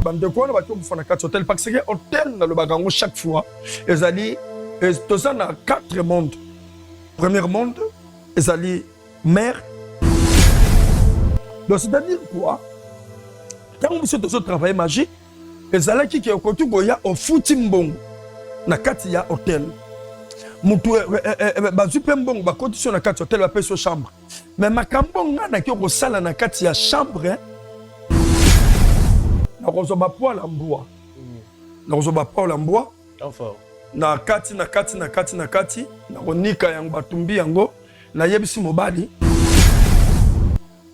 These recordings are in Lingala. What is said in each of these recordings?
bande ko na bato kufana kati hôtel parce que hôtel na le bagango chaque fois ezali toza na 4 mondes. Premier monde ezali mer. Donc c'est-à-dire quoi? Tant que vous travail magique ezalaki ki okoki goya ofuti mbongo na kati ya hôtel. Mutu bazu pe mbongo ba condition na kati hôtel ba peso chambre. Mais makambo ngana ki okosala na kati ya chambre na kozoba poil en bois. Na kozoba poil en bois. Enfin. Na kati na konika yango batumbi yango na yebisi mobali.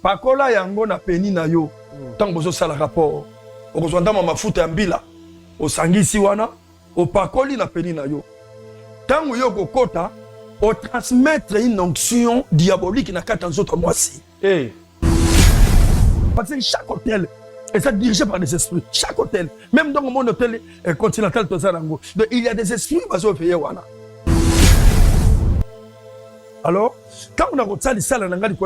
Pakola yango na peni na yo. Tant bozo sala rapport. Okozwanda mafuta ya mbila. Osangisi wana opakoli na peni na yo. Tant yo kokota o transmettre une onction diabolique na kati nzoto mwasi. Parce que chaque hôtel est dirigé par des esprits. Chaque hôtel, même dans le monde hôtel continental, il y a des esprits qui sont payés. Alors, quand on a reçu les salles, on a dit que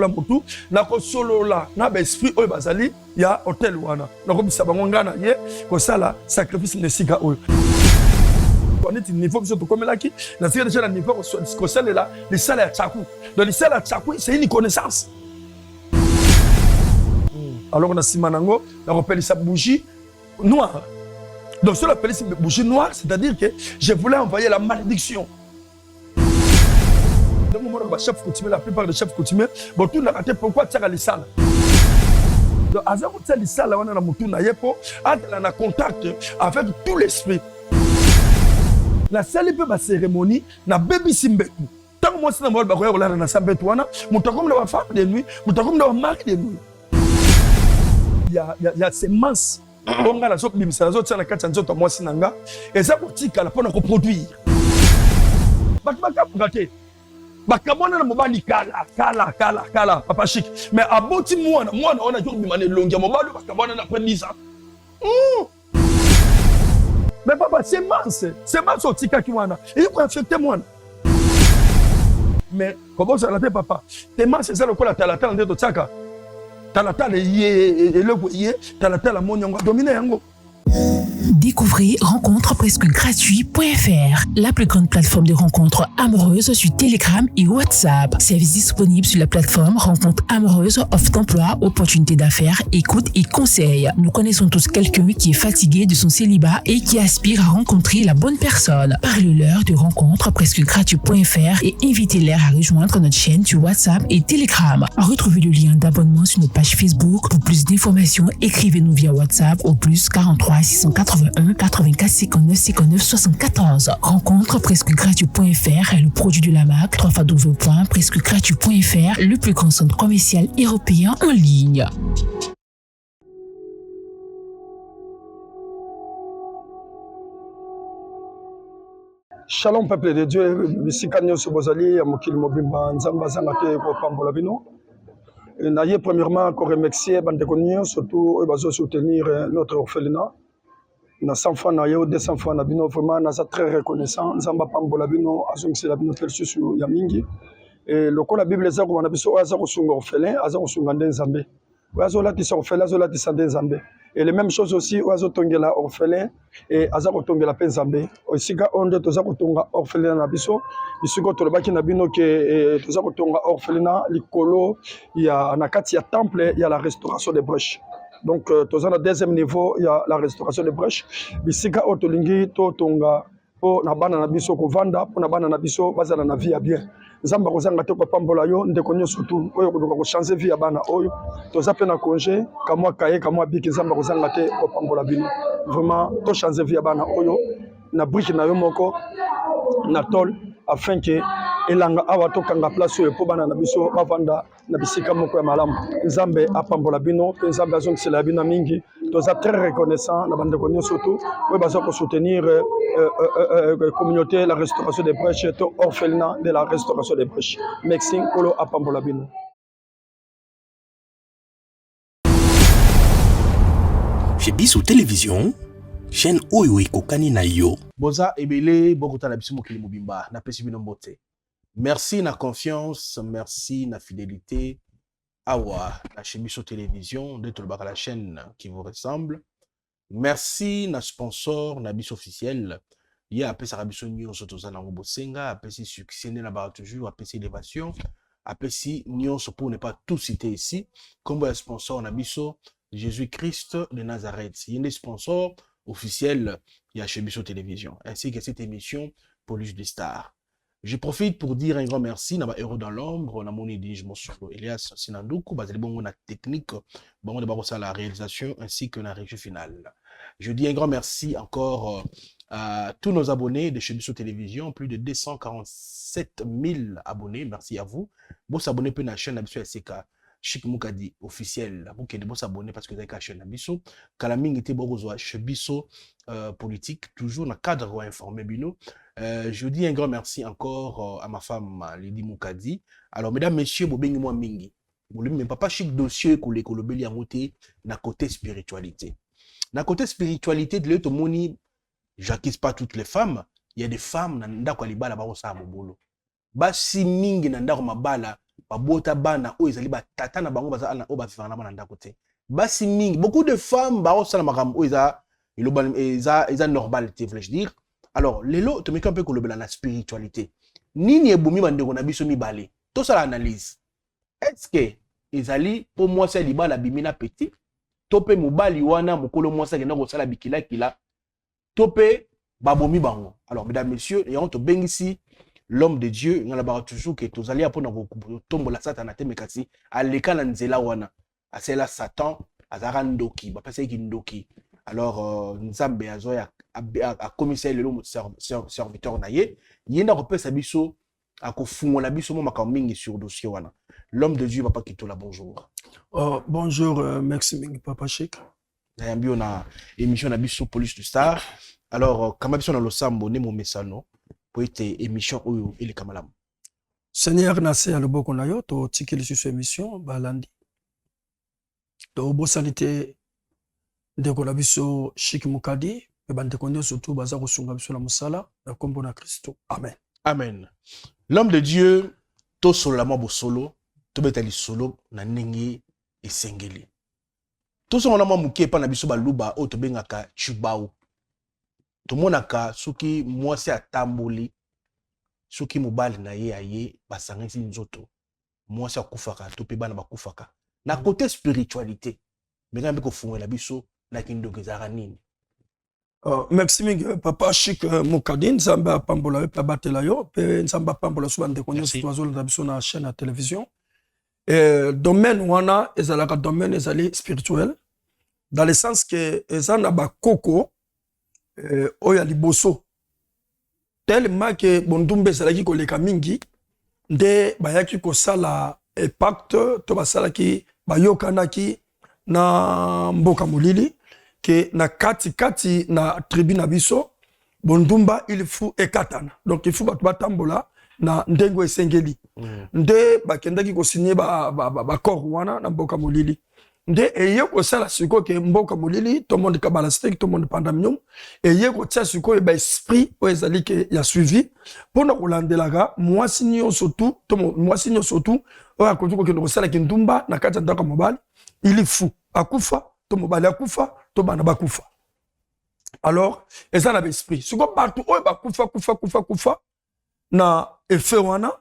na solo là, na esprit oy bazali, il y a hôtel wana. Na ko bisa bangongana ye ko sala sacrifice ne siga oy. On est niveau que tu comme là qui, na c'est déjà le niveau que celle là, les salles à Tchakou. Donc les salles à Tchakou, c'est une connaissance. Alors on a Simanango, on appelle ça bougie noire. Donc si on appelle ça bougie noire, c'est-à-dire que je voulais envoyer la malédiction. Dans le moment où chef coutumier, la plupart des chefs coutumiers, bon tout n'a raté pourquoi tu as les salles. Donc à ce les salles, on a mutu na yepo, on a contact avec tout l'esprit. La salle peut ma cérémonie, na baby simbetu. Tant que moi c'est dans le baroya ou là na sambetu wana, mutakom na femme de nuit, mutakom na mari de nuit. Il y a ces masses. On a la zone bimisa, la zone na kati nzoto moi sinanga, et ça pour tika la pour reproduire. Bakabaka ngate. Bakamona na mobali kala papa chic. Mais aboti moi on a toujours bimane longia mobali bakamona na pendisa. Mais papa c'est masse au tika ki wana. Il faut affecter moi. Mais comment ça la fait papa? Tes masses c'est ça le quoi la tala de tsaka. Découvrez Rencontre presque gratuit.fr, la plus grande plateforme de rencontres amoureuses sur Telegram et WhatsApp. Service disponible sur la plateforme Rencontre amoureuse, offre d'emploi, opportunités d'affaires, écoute et conseils. Nous connaissons tous quelqu'un qui est fatigué de son célibat et qui aspire à rencontrer la bonne personne. Parlez-leur de Rencontre presque gratuit.fr et invitez-les à rejoindre notre chaîne sur WhatsApp et Telegram. Retrouvez le lien d'abonnement sur notre page Facebook. Pour plus d'informations, écrivez-nous via WhatsApp au plus 43 681 84 59 59 74. Rencontre presque gratuit.fr est le produit de la marque www.presquegratuit.fr, le plus grand centre commercial européen en ligne. Shalom peuple de Dieu, bisika nyonso bozali ya mokili mobimba nzamba zanga te ko pambola bino. Naye premièrement ko remercier bandeko nyonso surtout oyo bazo soutenir notre orphelinat. Na 100 francs na yo 200 francs na bino vraiment naza très reconnaissant nzamba pambola bino azongisi la bino perçu sur ya mingi. Et lokola Bible za ko na biso aza ko sunga orphelin aza ko sunga nzambe. Oyazo latisa orphelin azo latisa nzambe. Et les mêmes choses aussi oyazo tongela orphelin et aza ko tongela pe nzambe. Osika onde toza ko tonga orphelin na biso bisiko tolobaki na bino ke toza ko tonga orphelin likolo ya na kati ya temple ya la restauration des brèches. Donc toza na deuxième niveau il y a la restauration des brèches bisika otolingi to tonga po na bana na biso ko vanda po na bana na biso bazala na vie ya bien. Nzamba kozanga te ko pambola yo ndeko nyonso tu oyo ko changer vie ya bana oyo toza pe na congé kamwa kaye kamwa biki nzamba kozanga te ko pambola bino vraiment to changer vie ya bana oyo na brique na yo moko na tol afin que elanga awa to kanga place oyo po bana na biso bavanda na bisika moko ya malamu nzambe apambola bino pe nzambe azongisela bino mingi toza très reconnaissant na bandeko nyonso tu oyo baza ko soutenir communauté la restauration des brèches to orphelinat de la restauration des brèches merci kolo apambola bino. Chez Biso Télévision, chaîne oyo ekokani na yo. Boza ebele bokota na biso mokili mobimba na pesi bino mbote. Merci na confiance, merci na fidélité. Awa na chez Biso Télévision, de la chaîne qui vous ressemble. Merci na sponsor na bis officiel. Il y a appelé sa biso nyonso tozana ngobosenga, appelé si succès na ba toujours, appelé si élévation, appelé si nyonso pour ne pas tout citer ici. Comme le sponsor na biso Jésus-Christ de Nazareth. Il y a des sponsors officiels, il y a chez Bisso Télévision, ainsi que cette émission Police des Stars. Je profite pour dire un grand merci à Héros dans l'ombre, à mon édige, mon solo Elias Sinandoukou, basé bon la technique, bon d'abord ça la réalisation ainsi que la régie finale. Je dis un grand merci encore à tous nos abonnés de chez Bisso Télévision, plus de 247 000 abonnés, merci à vous. Vous vous abonnez à la chaîne Bisso SK. Chic Moukadi officiel, vous qui êtes abonné parce que vous avez caché la biso. Kalaming était bourgeois chez biso politique, toujours dans le cadre informé bino. Je dis un grand merci encore à ma femme Lady Moukadi. Alors mesdames, messieurs, bobeng moi mingi. Mais papa chic dossier que les kolobeli en côté na côté spiritualité. Na côté spiritualité de l'autre moni, j'accuse pas toutes les femmes. Il y a des femmes nanda kwa libala ba osa mobolo. Basi mingi nanda kwa mabala babota bana o ezali batata na bango baza na o ba vivana na ndako te. Basi mingi, beaucoup de femmes ba osala makam o eza normal te, voulais-je dire. Alors lelo to meka un peu kolobela na spiritualité. Nini ebomi bandeko na biso mibale. To sala analyse. Est-ce que ezali po mwasi ya libala bimina petit to pe mobali wana mokolo mwasi akenda kosala bikila kila to pe babomi bango. Alors mesdames messieurs, et on to bengisi l'homme de Dieu, on a toujours que tous allés apprendre à tomber la Satan à Temekasi, à l'école en Zela wana, à cela Satan, à Zarandoki, bah passer qui ndoki. Alors Nzambe a commissaire le serviteur naie, yenda repère sa biso, à kofungo la biso mo makaming sur dossier wana. L'homme de Dieu va pas quitter la bonjour. Bonjour, merci Mingi Papa Chic. Yambi on a émission na biso Police du Star. Alors comme biso na lo sambo ne mo mesano. Pour être émission ou il est kamalam. Seigneur Nassé à l'oboko na yo to tikeli sur émission balandi. To bosanité de kolabiso Chic Moukadi e bande konyo surtout baza ko sunga biso na musala na kombo na Christo. Amen. Amen. L'homme de Dieu to solo la mo solo to betali solo na ningi esengeli. To solo na mo muke pa na biso baluba o to bengaka chubao. To monaka suki mwasi atamboli suki mobali na ye aye basangisi nzoto mwasi akufaka to pe bana bakufaka na côté spiritualité mais ngambe ko fungela biso na kindoke zaka nini. Merci Mingi Papa Chic Moukadi nzamba pambola pe batela yo pe nzamba pambola so bande konyo toazo na biso na chaîne à télévision domaine wana ezalaka domaine ezali spirituel dans le sens que ezana ba koko oya liboso tellement que bondumbe ezalaki koleka mingi nde bayaki kosala pacte to basalaki bayokanaki na mboka molili ke na kati na tribu na biso bondumba il faut ekatana donc il faut bato batambola na ndengo esengeli nde bakendaki kosigner ba corps wana na mboka molili nde eye kosala siko ke mboka molili to monde kabala steak to monde pandamium eye kotia siko ba esprit o ezali ke ya suivi pona kolandelaka mwasi nyonso tout o akoki kokende kosala kindumba na kati ya ndako mobali il faut akufa to mobali akufa to bana bakufa. Alors eza na esprit siko bato o bakufa na efe wana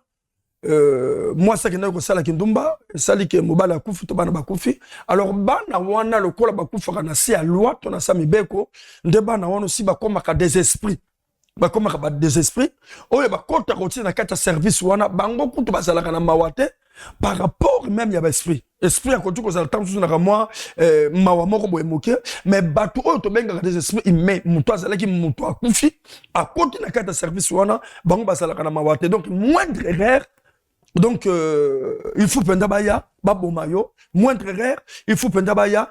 mwasi akendaki kosala kindumba esali ke mobali akufi to bana bakufi. Alors bana wana lokola bakufaka na si ya loi to na sa mibeko nde bana wana aussi bakomaka des esprits oyo bakota kotia na kati ya service wana bango kutu bazalaka na mawa te par rapport même ya baesprit esprit akoki kozala ntango susu naka mwa mawa moko boye moke mais bato oyo tobengaka des esprits ime moto azalaki moto akufi akoti na kati ya service wana bango bazalaka na mawa te donc moindre erreur. Donc, il faut penda baya, baboma yo, moindre erreur, il faut penda baya,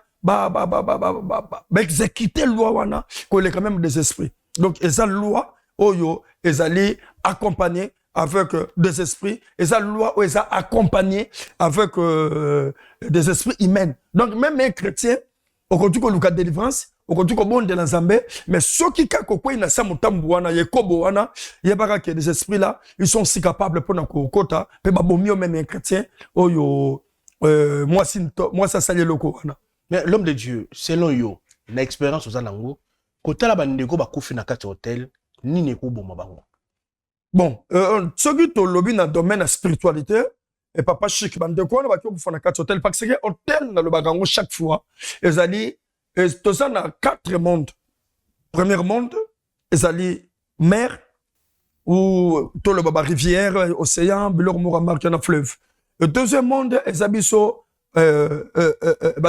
exécuter loi wana, qu'on est quand même des esprits. Donc, esa loi, oyo, ezali accompagné avec des esprits, esa loi, ou esa accompagné avec des esprits humains. Donc, même un chrétien, au contraire, qu'on a délivrance, au contraire, qu'on a de la Zambé, mais ceux qui kakokwe na sa mutambu wana, yekobo wana, yebaka que des esprits là, ils sont si capables pour na kokota, pe babomio même un chrétien, oyo, moi ça sali loko wana. Mais l'homme de Dieu, selon yo, na expérience oza nango kotala bandeko bakufi na kati hôtel nini ekoboma bango. Bon, soki to lobby na domaine de spiritualité et papa chic bandeko wana baki okufa na kati hôtel parce que hôtel na lobaka yango chaque fois ezali toza na 4 mondes. Premier monde ezali mer ou to le baba rivière, océan, bilor mora marque na fleuve. Le deuxième monde ezali biso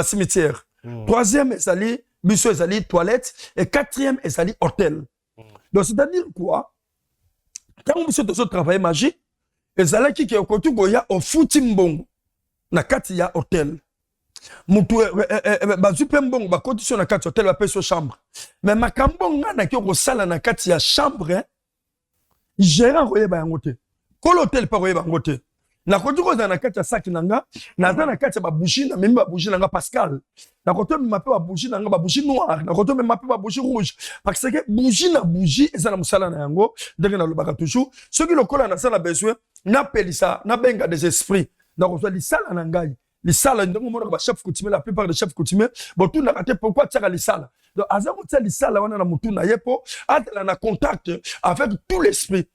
cimetière. Troisième ezali biso ezali toilette et quatrième ezali hôtel. Donc c'est-à-dire quoi? Quand biso tozo travailler magie ezalaki ke okoki koya ofuti mbongo na kati ya hôtel. Mutu bazwi pe mbongo bakoti so na kati hôtel ba peso chambre. Mais makambo nga na ki okosala na kati ya chambre gérant koyeba yango te. Ko l'hôtel pa koyeba yango te. Na koti koza na kati ya sac nanga naza na kati ya babougie na memi babougie nanga Pascal. Na koti me mape babougie nanga babougie noire. Na koti me mape babougie rouge. Parce que bougie na bougie eza na musala na yango ndenge na lobaka toujours. Soki lokola na sala besoin na pelisa na benga des esprits. Na kozwa lisala na ngai. Lisala ndenge mona ba chef coutumier la plupart des chefs coutumiers botu na kate pourquoi tiaka lisala. Donc azamu tia lisala wana na mutu na yepo atela na contact avec tout l'esprit.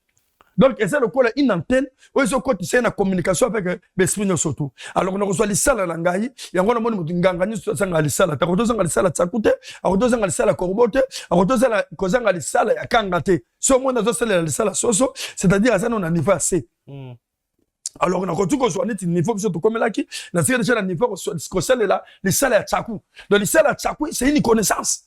Donc, c'est le col une antenne, où ils ont continué la communication avec l'esprit de surtout. Alors, on a reçu les salles à l'angaï, et on a dit ngangani sur les salles, à retourner dans les salles à Tsakoute, à retourner dans les salles à Corbote, à retourner dans les salles à Kangate. Ce monde dans les salles à Soso, c'est-à-dire à ça, on a un niveau assez. Alors, on a retrouvé qu'on soit un niveau surtout comme là qui, on a déjà un niveau qu'on sait là, les salles à Tsakou. Dans les salles à Tsakou, c'est une connaissance.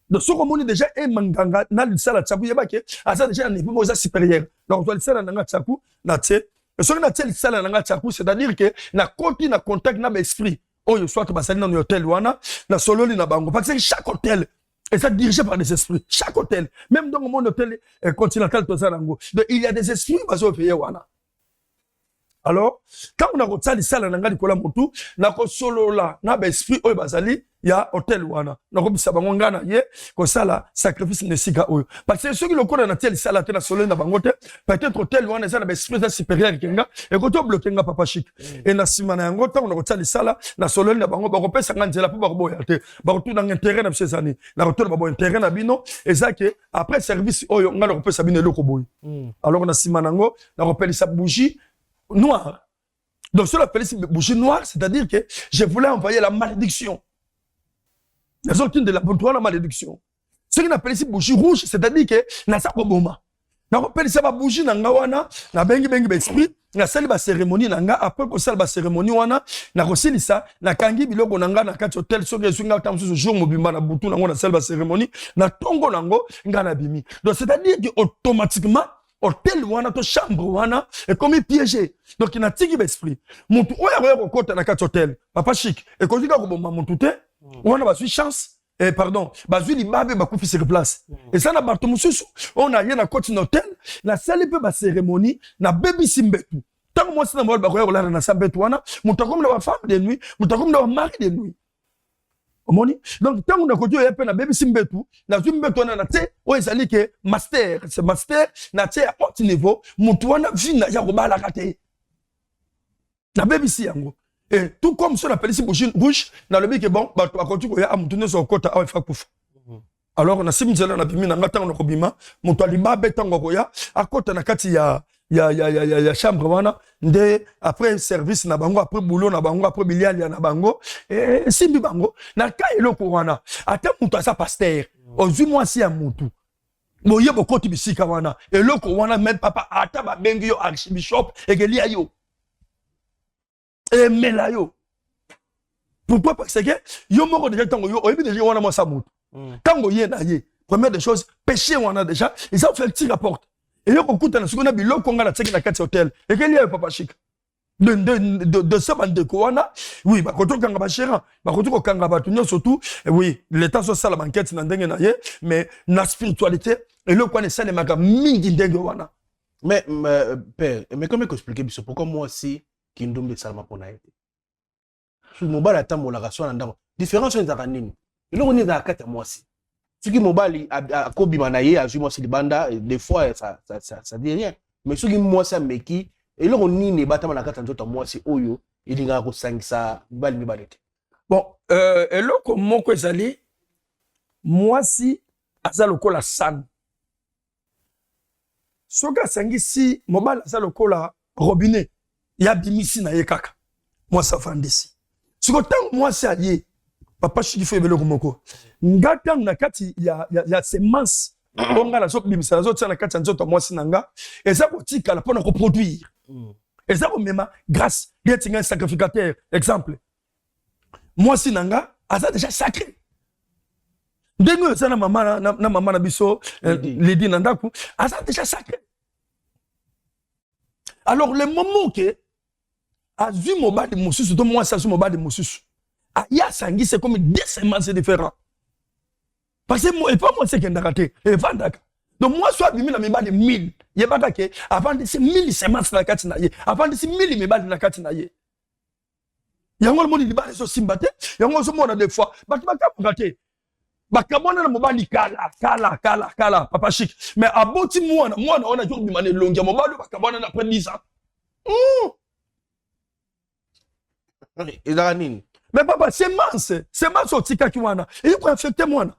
Donc, ce qu'on a déjà un manganga, na le sala tchakou yebake, asa déjà un niveau moza supérieur. Donc, on le sala nanga tchakou, na tse. Et ce qu'on a le sala nanga tchakou, c'est-à-dire que na côté na contact na l'esprit. Oh, il soit basali dans l'hôtel wana, na solo li na bango. Parce que chaque hôtel est ça dirigé par des esprits. Chaque hôtel, même dans mon hôtel continental Tozalango, il y a des esprits basés au pays wana. Alors, quand on a retenu les salles nanga likola mutu, na ko solo la na ba esprit oyo bazali ya hôtel wana. Na ko bisa bango ngana ye ko sala sacrifice ne sika oyo. Parce que ceux qui le connaissent na tel sala te na solo na bango te, peut-être hôtel wana ça na ba esprit supérieur kenga et ko to bloquer nga papa chic. Et na simana yango tant on a retenu les sala na solo na bango ba ko pesa nganzela po ba ko boya te. Ba ko tuna intérêt na ces années. Na ko to ba bo intérêt na bino et ça que après service oyo nga ko pesa bino loko boy. Alors na simana yango na ko pelisa bougie noir. Donc, sur la pellicule bougie noire, c'est-à-dire que je voulais envoyer la malédiction. Les autres de la bonne malédiction. Ce qu'on appelle ici bougie rouge, c'est-à-dire que na sa koboma. Na appelle ça ba bougie na ngawana, na bengi esprit, na sali ba cérémonie na nga après ko sali ba cérémonie wana, na kosilisa, na kangi biloko na nga na kati hôtel so ke sunga tam so jour mobimba na butu na ngona sali ba cérémonie, na tongo nango nga na bimi. Donc c'est-à-dire que automatiquement hôtel wana to chambre wana et comme piégé. Donc il n'a tiki l'esprit. Mutu oya ko kota na kati hôtel. Papa chic et ko dika ko bomba mutu te, wana ba chance. Pardon, bazui libabe bakufi sur place. Et ça na bato mususu, on a yena koti na hôtel, na sali pe ba cérémonie, na baby simbetu. Tant moi c'est na mol ba ko la na sambetu wana, mutu comme la femme de nuit, mutu comme la mari de nuit. Omoni? Donc tant on a koti ya pe na baby simbetu, na zumbetu na te, o ezali ke master, c'est master na te à haut niveau, mutu wana vina ya ko bala kate. Na baby si yango. Et tout comme ça, on appelle ici bougie rouge, dans le but que bon, bah, tu vas continuer à monter sur le côté à faire pouf. Alors, on a six minutes, on a bimi, on a tant on a bima, mon talima, béton, goya, à côté, on a kati, ya chambre, wana, de, après service, na bango, après boulot, na bango, après bilial, na bango, et simbi bango, na ka elo wana, attends, mon sa pasteur, aux 8 mois, si à moutou. Bon, y'a beaucoup de bisika wana, et le wana, même papa, attends, ba bengi yo, archbishop, et que liya yo. Et melayo. Pourquoi? Parce que yo moko déjà tango yo oyebi déjà wana mo samout. Tango ye na ye. Première des choses, péché wana déjà, ils ont fait le petit rapport. Et yo kokuta na sukona biloko nga na tseki na kati hotel. Et quel est papa chic? De ça bande ko wana. Oui, ba koto kanga ba chera, ba koto kanga ba tunyo surtout. Oui, l'état social la banquette na ndenge na ye, mais na spiritualité et le quoi ne ça ne maka mingi ndenge wana. Mais père, mais comment expliquer biso pourquoi moi aussi Kindombe Salma pona été. Sur mobile ata molaka so na ndako. Différence entre kanini. Ilo on est dans kata moi aussi. Ce qui mobile a kobi manaye a moi si libanda des fois ça dit rien. Mais ce qui moi ça meki et là on ni bata na kata nzoto moi si oyo ilinga ko sangisa bali mi balete. Bon, et là comme moko ezali mwasi aza lokola san. Soka sangisi mobali aza lokola robinet ya bimisi na ye kaka. Mwasi afandisi. Siko tango mwasi aye papa chiki fo ebele komoko. Ngata na kati ya semence onga na so bimisa na so tia na kati ya nzoto mwasi nanga eza kotika la pona ko produire. Eza ko mema grâce d'être un sacrificateur. Exemple. Mwasi nanga aza déjà sacré. Dengo ça na mama na biso Lady Nandaku aza déjà sacré. Alors le moment que a vu mobali mususu to moi ça sur mobali mususu aya sangi c'est comme deux semences différents. Parce que moi et pas moi c'est qui ndakate et vandaka. Donc moi soit bimi na mibali 1000 yebaka ke avant de ces 1000 semences na kati na ye avant de ces 1000 mibali na kati na ye. Yango le monde libali so simbate yango so mona des fois bakabaka te. Bakabona na mobali kala papa chic mais aboti mwana on a toujours bimane longia mobali bakabona na après 10 ans. Et là nini mais papa semence otika ki wana et ko affecter mwana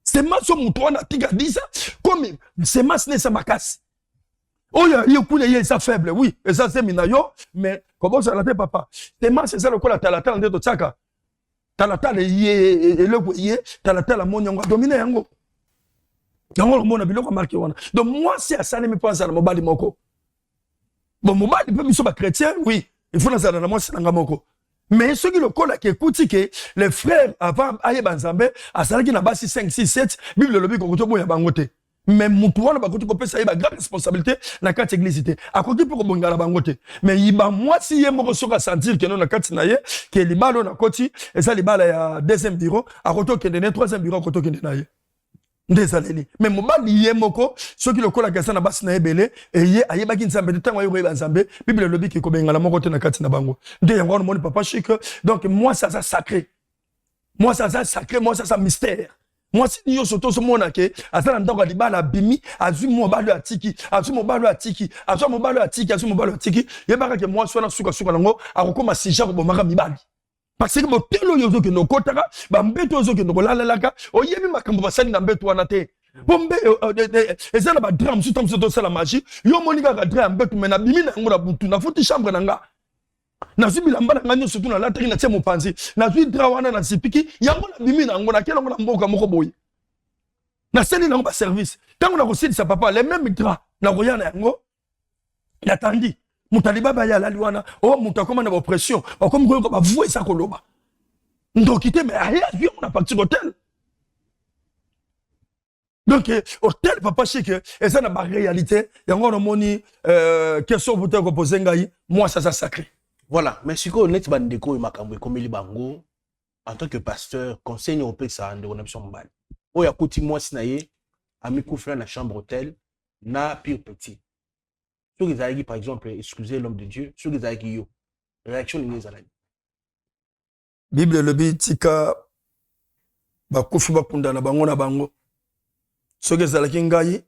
semence mutu wana tika 10 ans comme semence ne sa makasi oya yekuna ye ça faible oui et ça c'est minayo mais comment ça la papa semence c'est le ko la talata ndeto tsaka talata le ye eloko ye talata la monyango dominer yango yango mona biloko marqué wana donc moi c'est à ça ne me pense à mobali moko bon mobali peut biso ba chrétien oui il faut na moi c'est nga moko mais ceux qui le kola qui écoute que les frères avant aye banzambe asala ki na basi 5 6 7 bible lobi ko to boya bangote mais mutu wana ba ko to pesa ye ba grande responsabilité na kati église te akoki pour bongala bangote mais yiba moi si ye moko soka sentir que non na kati na ye que libalo na koti et ça libala ya deuxième bureau akoto kende ne troisième bureau akoto kende na ye ndezaleli mais mobali ye moko soki lokola kasa na basi na ebele et ye ayebaki nzambe tango ayo yeba nzambe bible lobi ki ko bengala moko te na kati na bango nde yango on moni papa chic donc moi ça sacré moi ça sacré moi ça mystère moi si yo soto so mona ke asala ndako libala bimi azui mobali atiki azui mobali atiki azui mobali atiki azui mobali atiki yebaka ke moi sona suka nango akokoma sija ko bomaka mibali. Parce que botelo yozo ke no kotaka ba mbeto yozo ke no lalalaka oyebi makambo basali na mbeto wana te bombe ezana ba drame sur tam soto sala magie yo monika ka drame mbeto mena bimi na ngora butu na futi chambre nanga na zibila mbana ngani surtout na lataki na temo panzi na zui dra wana na sipiki yango na bimi na ngona kela ngona mboka moko boye na seli na ba service tango na kosili sa papa les mêmes draps na koyana yango natandi mutaliba ba ya laliwana o mutakoma na oppression comme ko ba voix ça koloba ndokité mais rien vu on a parti d'hôtel donc hôtel papa chic et ça na ba réalité yango na moni question vous te poser ngai moi ça sacré voilà mais siko net bandeko makambo ekomeli bango en tant que pasteur conseil européen ça ndeko na biso mbali o yakuti mwasi na ye amikufela na chambre hôtel na pire petit. Ceux qui ont par exemple, excusez l'homme de Dieu, ceux qui ont eu réaction de les années. Bible le bitika bakufi bakunda na bango na bango. Ceux qui ont ngai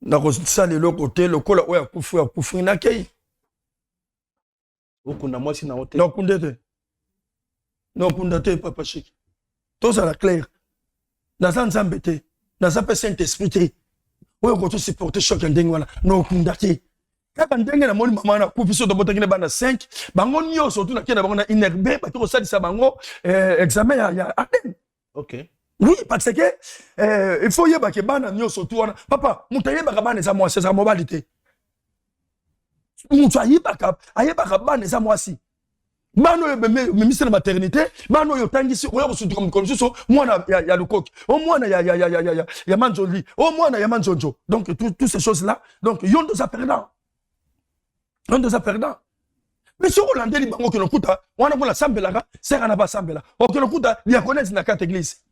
na ko sale le côté le kola oya kufu na kei. Okunda moi si na hôtel. Non kundete. Non kundete papa chic. Tout ça la clair. Na ça nzambete. Na ça peut Saint-Esprit te. Oya ko to supporter choc ndenge wana. Non kundate. Kaka ndenge na moni mama na kufi so to botaki na bana 5 bango nyoso tu na kena bango na inerbe ba to salisa bango examen ya aden. OK. Oui parce que il faut yeba ke bana nyoso tu wana papa mutayeba ka bana za moi c'est sa mobilité. Mutayeba ka bana za moi si. Bano ministre de maternité bano yo tangisi oyo so comme so mwana ya lukoki o mwana ya manjoli o mwana ya manjonjo donc toutes ces choses là donc yondo za perdant. On doit perdre. Mais si on a dit bango que le kuta, on a la sambela, c'est un pas sambela. Ok le kuta, il y a connaître la carte église.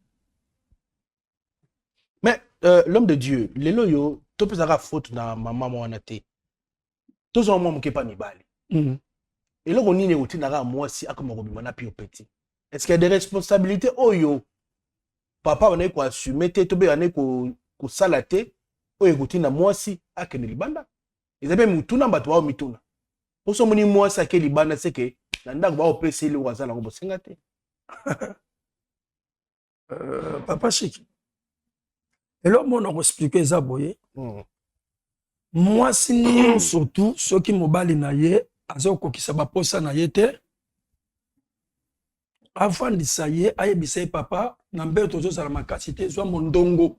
Mais l'homme de Dieu, les loyo, tout peut avoir faute dans maman moi naté. Tous en moi qui pas ni bali. Et là on y est outil n'a moi si à comme on na pire petit. Est-ce qu'il y a des responsabilités oyo? Papa on est quoi assumer te to be on est ko salaté oyo outil na moi si à que ni libanda. Ils avaient mutuna bato wa mituna. Oso moni moi ça ke libana c'est que na ndako ba opesi le wazala ngo bosenga te. Papa Chic. Et là, on a expliqué ça, boye. Moi, si surtout, ceux qui m'ont bali na ye, azo ko kisa ba posa na ye te. Avant de ça y est, aye bisay papa, nambe tozo za la makasité, zo mondongo,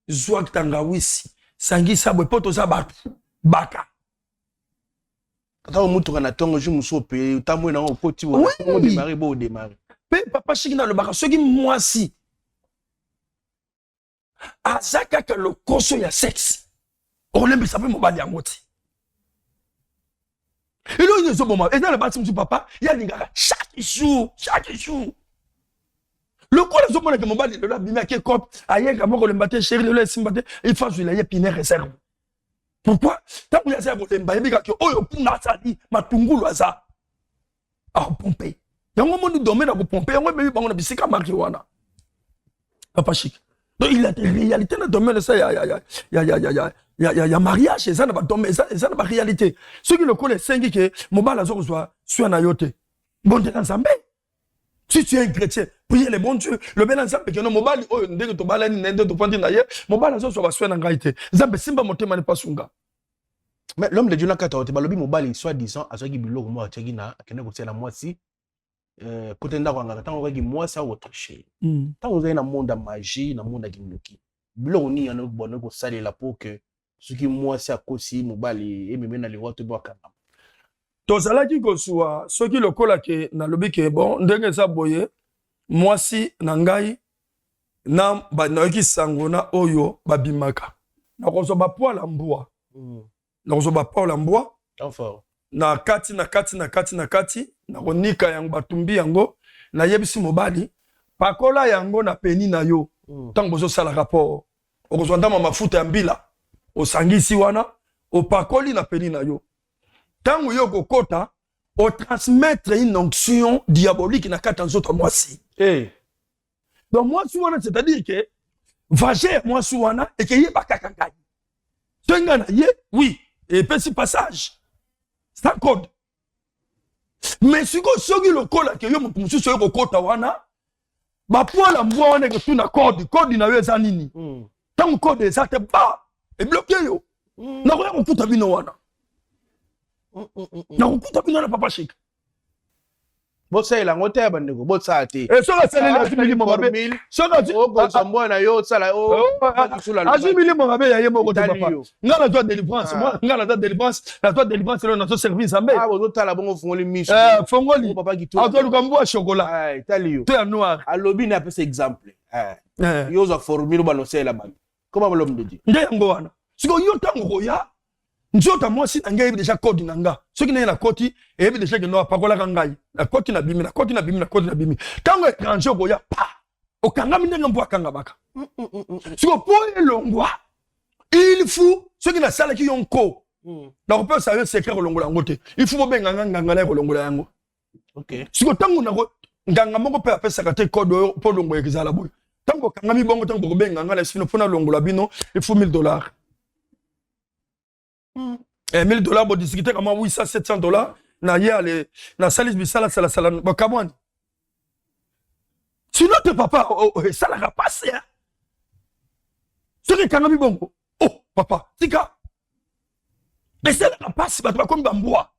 zo tangawisi, sangi sabwe poto za batu, baka. Quand on monte na tongo je muso pe, tamwe na okoti wo, on démarrer bo démarrer. Pe papa Chic na le baka, ceux qui moi si. Azaka que le koso ya sexe. On l'aime ça peut mobali angoti. Et là il est au moment, et dans le bâtiment du papa, il y a l'ingara chaque jour. Le quoi les hommes que mobali le la bimia qui cop, aïe comme le matin chéri le laisse mbaté, il faut jouer la piner réserve. Pourquoi? Tant que ça le mbaye bika que oyo puna sali matungulu aza. Ah pomper. Yango monde dormir na ko pomper, yango bébé bango na bisika marqué wana. Papa Chic. Donc il a des réalités dans le domaine de ça, il y a mariage, et ça n'a pas domaine, ça n'a pas réalité. Ceux qui le connaissent, c'est que mon bal a soit na yote. Bon Dieu ensemble. Si tu es un chrétien, priez le bon Dieu. Le ben ensemble que non mon bal oh ndenge to bala ni ndenge to pandi na ye, mon bal a soit na ngaité. Zambe simba motema ne pas sunga. Mais l'homme de Dieu n'a qu'à t'auter, balobi mobile soit disant à ceux qui biloko moi tchegi na kene ko la moi si côté ndako ngaka tango ki moi ça autre chose. Tant vous avez na monde magie, na monde kindoki. Biloko ni yana bonne ko saler la peau que ce qui moi c'est à kosi mobile et même na les watu boka. Tozalaki ko soa ceux qui le kola ke na lobi ke bon ndenge ça boye moi si na ngai na ba na ki sangona oyo babimaka. Na ko so ba poala mbwa. Na ko so ba poala mbwa. Enfin na kati na konika yango batumbi yango na yebisi mobali pakola yango na peni na yo tango bozo sala rapport okozwanda mafuta ya mbila osangisi wana opakoli na peni na yo tango yo kokota o transmettre une onction diabolique na kati nzoto mwasi donc mwasi wana c'est-à-dire que vager mwasi wana et que yeba kakanga tenga na ye oui et petit passage ça code. Mais si vous avez le code que vous avez le code, ba poala mbwa wana que tu na code na yo za nini. Tant code ça te ba et bloqué yo. Na ko kuta bino wana. Na ko kuta bino na Papa Chic. Bossa ila ngote ya bandeko, bossa ate. Et so la sala la milimo mabe. So la go na yo sala o azu milimo mabe ya yemo ko papa. Ngala toi délivrance, moi ngala toi délivrance, la toi délivrance là notre service ambe. Ah bozo tala bongo fongoli miso. Fongoli. Papa ki to. Ato lukambo chocolat. Ah, tali yo. To ya noir. Alobi na pesa exemple. Yo za formule baloncer la bague. Comment l'homme de Dieu. Nde yango wana. Siko yo tango ya. Nzota moi si nanga yebi déjà code nanga. Ce qui n'est la koti et yebi déjà que no pakola kangai. La koti na bimi, la koti na bimi, la koti na bimi. Tango étranger go ya pa. O kanga minenga mbwa kanga baka. Siko po elongwa. Il faut ce qui na sala ki yonko. Na ko pe sa secret olongola ngote. Il faut benga nganga na olongola yango. OK. Siko tango na ko nganga moko pe apesa ka te code po longo ekizala boy. Tango kanga mi bongo tango benga ngala sino pona longola bino, il faut $1000. Et $1000 pour discuter comme $800, $700 na yale na salis bisala sala bakamwani. Sinon te papa ça la passer hein. Ce que kangami bongo. Oh papa, tika. Mais ça la passe ba comme bamboa.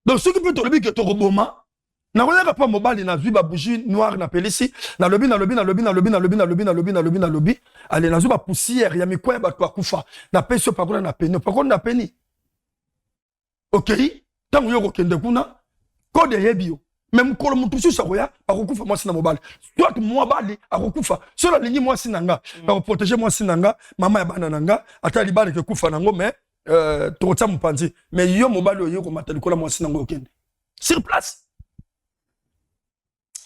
Donc ce qui peut te lever que to roboma. Na koyaka pa mobali na zwi ba bougie noire na pelisi na lobi ale na zwi ba poussière ya mikwa ba to akufa na peso pakola na peni OK tango yo kokende kuna code yebio même kolo mutu susa koya akokufa mwasi na mobali toi mobali akokufa solo lingi mwasi nanga ba protéger mwasi nanga mama ya bana nanga ata libale ke kufa nango mais to tsa mupanzi mais yo mobali yo ko matali kola mwasi nango okende sur place.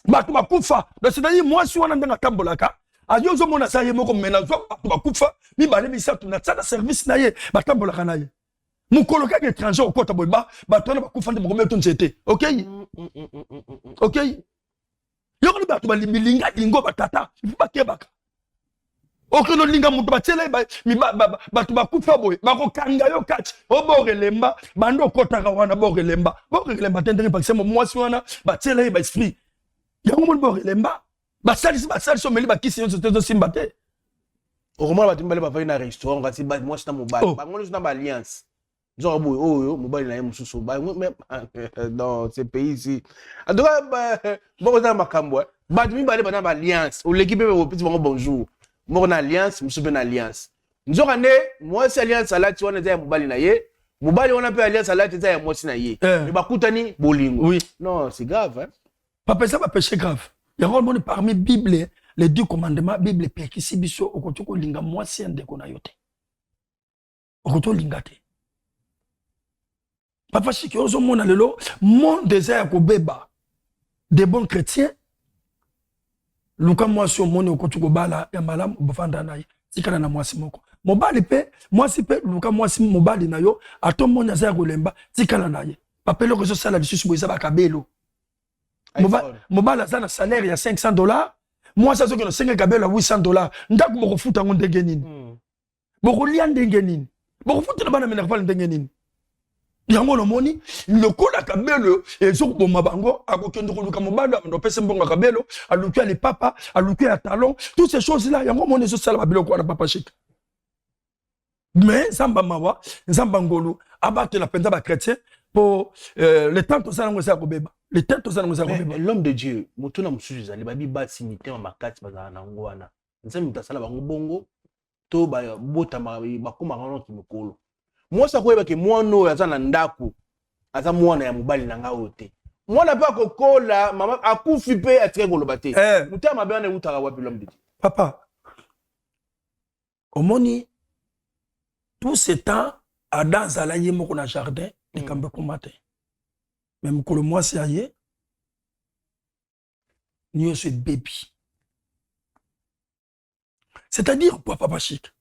Batu bakufa c'est-à-dire moi si wana ndanga tambolaka ayozo mona sa ye moko menazo batu bakufa mi bale bisatu na tsala service na ye batambolaka na ye mukoloka ke étranger okota boyba batu na bakufa ndemo kometo nzete OK yo ko batu balimilinga dingo batata bakebaka okino linga mutu batela batu bakufa boye bakokanga yo kati oborelemba bando kotaka wana borelemba tendenge parce que mwasi wana batela ba esprit yango mo borelemba basalisi omeli bakisi yo tezo simba te okomona bato mibale bavai na restaurant kasi mwasi na mobali bango nyonso na baalliance nzoka boye oyo mobali na ye mosusu dans ce pays ici en tout cas moko eza na makambo bato mibale bana baalliance oleki mpe opesi bango bonjour moko na alliance mosusu mpe na alliance nzoka nde mwasi alliance alati wana eza ya mobali na ye mobali wana mpe alliance alati eza ya mwasi na ye me bakutani bolingo non c'est grave hein papa eza bapéché grave yango moni parmi bible les 10 commandements bible pekisi biso okoti kolinga mwasi ya ndeko na yo te okoti olinga te papa chiki ozomona lelo monde eza ya kobeba des bons chrétiens luka mwasi omoni okoti kobala ya malamu bofanda na ye tikala na mwasi moko mobali pe mwasi pe luka mwasi mobali na yo atomoni aza ya kolemba tikala na ye papa eloko ezosala lisusu boye eza bakabelo mobali aza na salaire ya $500 mwasi azokende osenge kabelo ya $800 ndako bokofuta yango ndenge nini bokolia ndenge nini bokofutela bana minerval ndenge nini yango nomoni lokola kabelo ezokoboma bango akokende koluka mobali ando pese mbongo kabelo aluki ya lipapa aluki ya talon toutes ces choses là yango moni ezosala babiloko wana papa chika mais nzamba mawa nzamba ngolu abatela mpenza bachrétien po le temps tozala ngo eza kobeba le temps tozala ngo eza kobeba l'homme de Dieu motuna mosusu ezali babi basi mitema makati bazala na ngo wana nzambe mutasala bango bongo to botama bakoma ngano kimokolo mwasa koyeba ke mwana oyo aza na ndako aza mwana ya mobali na nga oyo te mwana mpe akokola mama akufi mpe atike koloba te motema mabe wana eutaka wapi l'homme de Dieu papa omoni tout ce temps Adam azala ye moko na jardin likambo ekoma te me mokolo mwasi aye nyonso ebebi c'est-à-dire kwa papa chik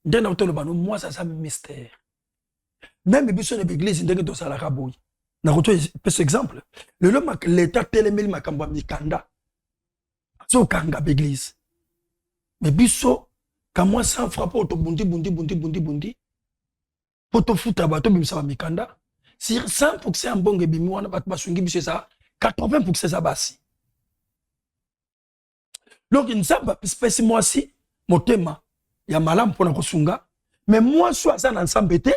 nde na otoloba no mwasi aza mystère même biso na l'église ndenge tosalaka boye nakoto pesa exemple lelo l'état telemeli makambo ya mikanda azokanga l'église mais biso kamwa sans frappe otobundi poto futa bato bimisa ba mikanda sur 100% mbongo ebimi wana bato basungi biso eza 80% eza basi donc nzamba espèce mwasi motema ya malamu mpona kosunga mais mwasi aza na nsambe te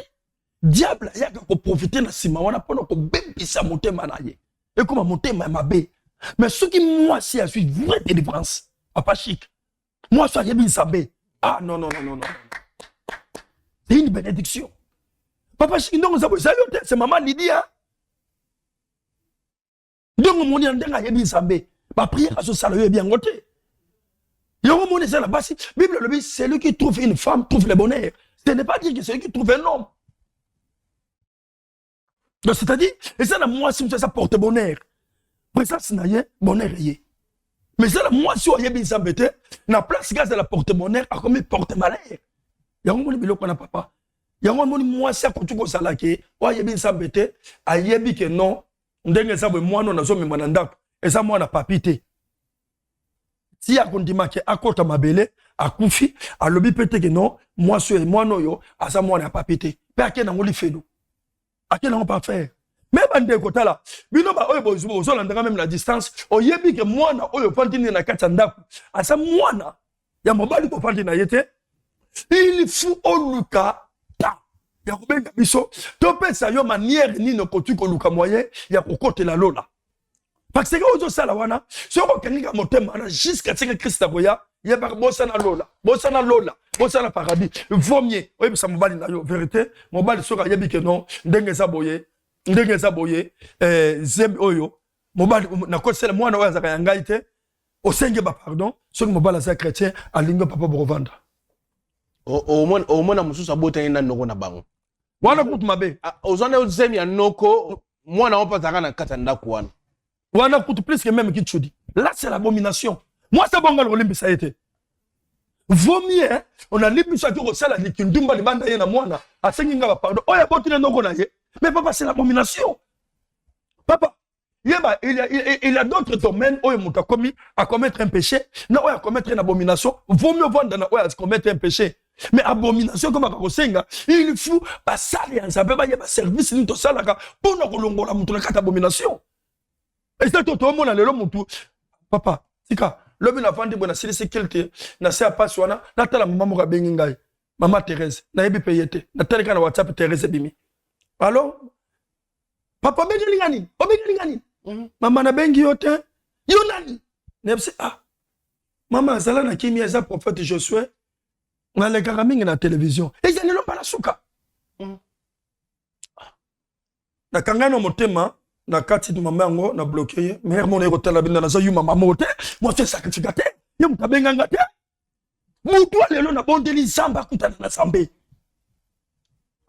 diable ayaka koprofite na nsima wana mpona kobebisa motema na ye ekoma motema ya mabe mais soki mwasi azwi vraie délivrance papa chic mwasi ayebi nsambe non c'est une bénédiction papa chic ndongo zabo eza yo te c'est maman Lydia ndongo moni ya ndenge ayebi nsambe baprière azosala yo yebi yango te yango moni eza na basi bible elobi celui qui trouve une femme trouve le bonheur ce n'est pas dire que celui qui trouve un homme. Donc c'est-à-dire, et ça, moi, si ça porte bonheur, présence na ye, bonheur ye. Mais ça, moi, si on y est bien s'embêté, na place gaz de la porte bonheur, a comme porte malheur. Y'a un moment biloko na papa. Y'a un moment moi, si à côté de ça là qui, on y est bien s'embêté, a y est bien que non, on dit que ça, moi, non, on a mis mananda, et ça, moi, on a pas pité. Si a condima que à côté ma belle, à Koufi, à lobby pété que non, moi, non, yo, à ça, moi, on a pas pité. Mais à quel endroit il fait nous? À quel on pas faire même bande kota là bino ba oyo bozo zo landanga même la distance oyebi ke mwana oyo fantini na kati ndako asa mwana ya mobali ko fantini na yete il faut oluka ta ya kobenga biso to pesa yo manière nino kotu ko luka moyen ya kokotela lola parce que ozo sala wana soko keninga motema na jusqu'à ce que Christ akoya ye ba bosana lola bosana paradis vaut mieux oyebi sa mobali na yo vérité mobali soka yebi ke non ndenge za boye zembi oyo mobali na kosela mwana oyo azaka ya ngai te osenge ba pardon soki mobali za chrétien alingo papa bokovanda o mona mususu abotani na noko na bango wana kutu mabe ozone ozemi ya noko mwana opa zaka na kata ndako wana kutu plus que même kitchudi là c'est l'abomination moi c'est bon ngalo limbisa yete vaut mieux on a limbisa ki ko sala likindumba libanda ye na mwana asengi nga ba pardon oya botine noko na ye. Mais papa, c'est l'abomination. Papa, Il y a d'autres domaines où il a commis à commettre un péché, non, à commettre une abomination. Vaut mieux vendre à commettre un péché. Mais abomination, comme à il faut passer à un service pour nous abomination. Et c'est tout le monde le papa, Tika, l'homme n'a vendu bon à sécurité, n'a pas pas soina, n'a pas la maman bengingai, maman Thérèse, n'a pas payé, n'a pas le WhatsApp Thérèse Bimi. Alors, papa bengi ngani, maman na bengi yote, yonani. Nebse ah, maman zala na kimi eza prophète Josué, na le karamingi na télévision. Et ils n'ont pas la souka. Na kangano motema. Na kati de maman ngo na bloqué mère mon hôtel binda na zayu maman moté moi c'est sacrificateur yam tabenga ngate mutu lelo na bondeli zamba kutana na sambe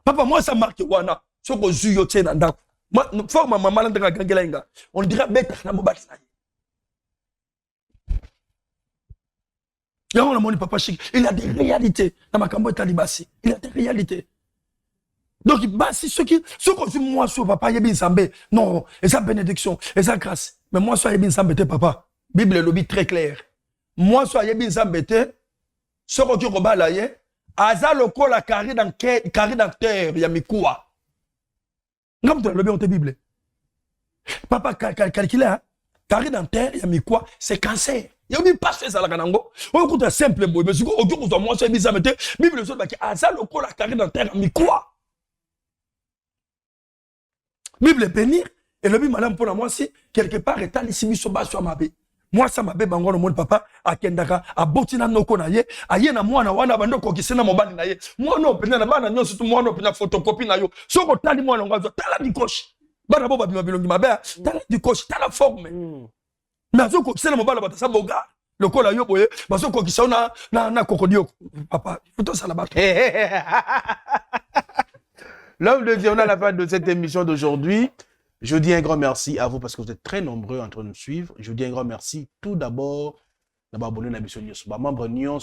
papa moi ça marque wana soko zuyo tena ndako moi faut ma maman ndanga gangela inga on dirait bête na mobati na y'a on a mon papa chic il a des réalités na makambo talibasi il a des réalités. Donc, bah, si ceux que moi, sur papa, yébin sambé, non, et ça bénédiction, et ça grâce. Mais moi, soit yébin sambé, papa. Bible le dit très clair. Moi, soit yébin sambé, ce que tu robas là, aza loko la carré dans terre, yamikoua. Comme tu le bien, Bible. Papa, calculé, hein, carré dans terre, yamikoua, c'est cancer. Il y a pas fait ça, la canango. On écoute un simple boy, mais si on dit que moi, soit yébin sambé, Bible le dit, aza loko la carré dans terre, yamikoua. Bible bénir et le Bible madame pour moi si quelque part est allé simi soba sur ma bé moi ça ma bé bango le monde papa a kendaka a botina noko na ye aye na mwana wana bando ko kisena mobali na ye moi no pena na bana nyo surtout moi no pena photocopie na yo soko tali mwana ngwazo tala di coche bana bo babima bilongi mabe tala di coche tala forme na soko kisena mobali batasa boga le kola yo boye basoko kisona na kokodio papa photo ça la bato. L'homme de Dieu, on a la fin de cette émission d'aujourd'hui. Je dis un grand merci à vous parce que vous êtes très nombreux en train de nous suivre. Je dis un grand merci tout d'abord à abonné à Nabiso News. Membre News,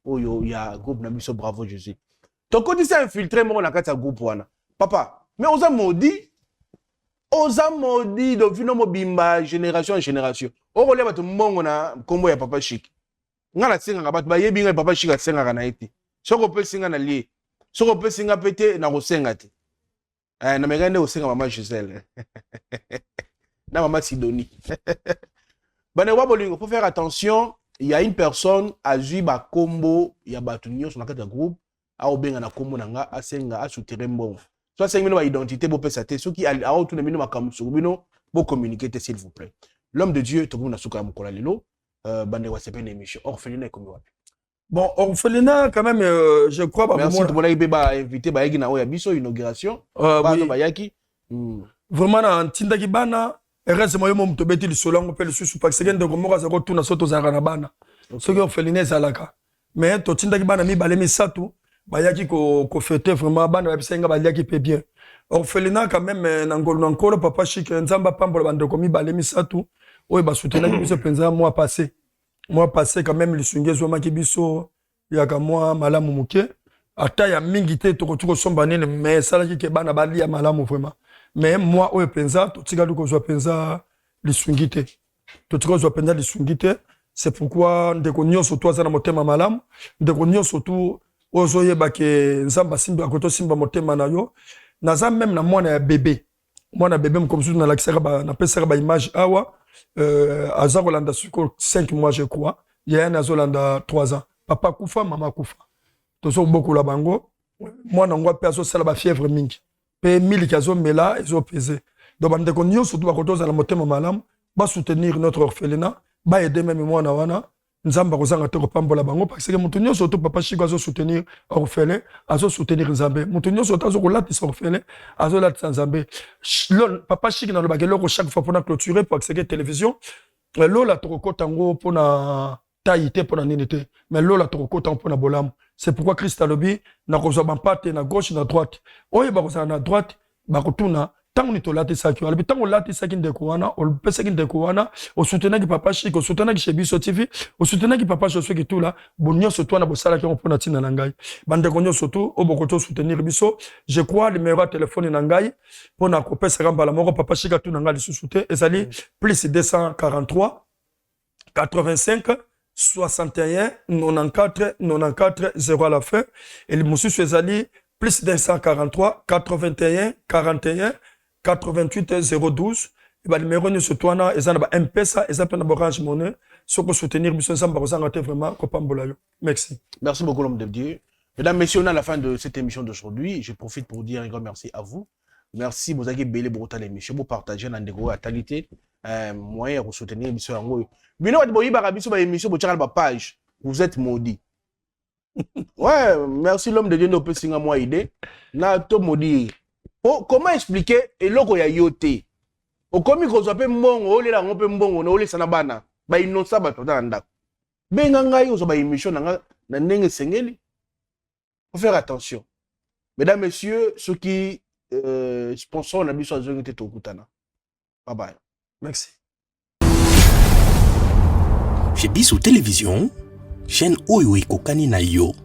il y a groupe Nabiso Bravo Jésus. Ton côté c'est infiltré, moi on a quatre groupe wana. Papa, mais on a maudit de vino mobimba génération en génération. On relève tout le monde on a combo ya papa chic. Ngala singa ngabatu ba yebi ngai papa chic a singa kana iti. Soko pe singa na lié. Si on peut singa pété, na rosengati. Na megande osenga maman Gisèle. Na maman Sidonie. Bane wabolingo, faut faire attention. Il y a une personne à Zuba Combo, il y a Batunio sur la carte de groupe, à Obenga na Combo nanga, à Senga, à souterrain bon. Soit 5 minutes d'identité pour passer, ceux qui a autour de minutes à Kamsubino, pour communiquer, s'il vous plaît. L'homme de Dieu, tout le monde a souka Mukola Lilo, Bane Wasepe une émission. Orphelinat comme moi. Bon, orphelinat, quand même, je crois... Merci, tout le monde a invité Baïgina Oyabiso, inauguration. Oui. Vraiment, en Tindaki Bana, et reste moi, je suis bêti le solango, le sous parce que je suis retourné à Soto Zarabana. Ce qui est orphelinat, c'est là. Mais, to Tindaki Bana, mi balemi satou, Bayaki ko fêté vraiment, Bana, Websenga, Bayaki peut bien. Orphelinat, quand même, Nangolo, Papa Chic, Nzamba Pambo, Bando, Komi, Balemi satou, oui, bah, soutenir, qui se pensa, mois passé. Moi passé quand même le sungezo makibiso yaka moi malamu muke ata ya mingité to somba nene mais ça là qui bana bali ya malamu vraiment mais moi o penza to tika ko zo penza le sungité to tika zo penza le sungité c'est pourquoi ndeko nyonso to za na motema malamu ndeko nyonso to ozo yeba ke nzamba simba koto simba motema na yo naza même na mwana ya bébé comme ça na l'accès na pesa ba image awa Aza Rolanda Suko 5 mois je crois. Il y a un Azolanda 3 ans. Papa Koufa, maman Koufa. Tous beaucoup la bango. Moi n'en vois pas ça la fièvre mingi. Pe 1000 kazo mela ils ont pesé. Donc on déconne surtout à côté de la montée malam, va soutenir notre orphelinat, va aider même moi na wana. Nzamba kozanga te kopamba la bango parce que mutunyo surtout papa Chico azo soutenir orphelin, azo soutenir Nzambe. Mutunyo surtout azo kolati orphelin, azo lati Nzambe. Papa Chico na le bagelo chaque fois pour na clôturer pour accéder télévision. Lola toko tango pour na taïté pour na ninité. Mais lola toko tango pour na bolam. C'est pourquoi Christ a lobby na kozoba mpate na gauche na droite. Oye ba kozana na droite ba kotuna tant ni to latisaki alobi tant olatisaki ndeko wana olopesaki ndeko wana osoutenaki papa Chic osoutenaki chez Biso TV osoutenaki papa Josué Kitula bonnyonso to na bosalaki yango mpona ntina na ngai bandeko nyonso to obokoto soutenir biso je crois numéro ya telefone na ngai mpona kopesaka mbala moko papa Chic atu na ngai lisusu te ezali plus 243 85 61 94 94 0 à la fin et le mosusu ezali plus 243 81 41 88 012 et ba numéro ni sotwana ezana ba M-Pesa ezapena ba Orange Money soko soutenir biso nzamba kozanga te vraiment kopambola yo merci beaucoup l'homme de Dieu. Mesdames, messieurs, on est à la fin de cette émission d'aujourd'hui. Je profite pour dire un grand merci à vous. Merci, vous avez belé pour ta l'émission, vous partagez dans des gros qualité, moyen pour soutenir l'émission en gros. Bino wat boyi barabiso ba émission bo tchakal ba page. Vous êtes maudits. Ouais, merci l'homme de Dieu no pesinga moi idée. Na to maudit. Comment expliquer eloko ya yote? O komi ko zope mbongo ole la ngope mbongo na ole sana bana. Ba inosa ba tota ndako. Benga ngai ozo ba émission na ndenge sengeli. Faut faire attention. Mesdames, messieurs, ceux qui sponsor na biso azongi te tokutana. Bye bye. merci Chez Biso Télévision, chaîne Oyo Ekokani na yo.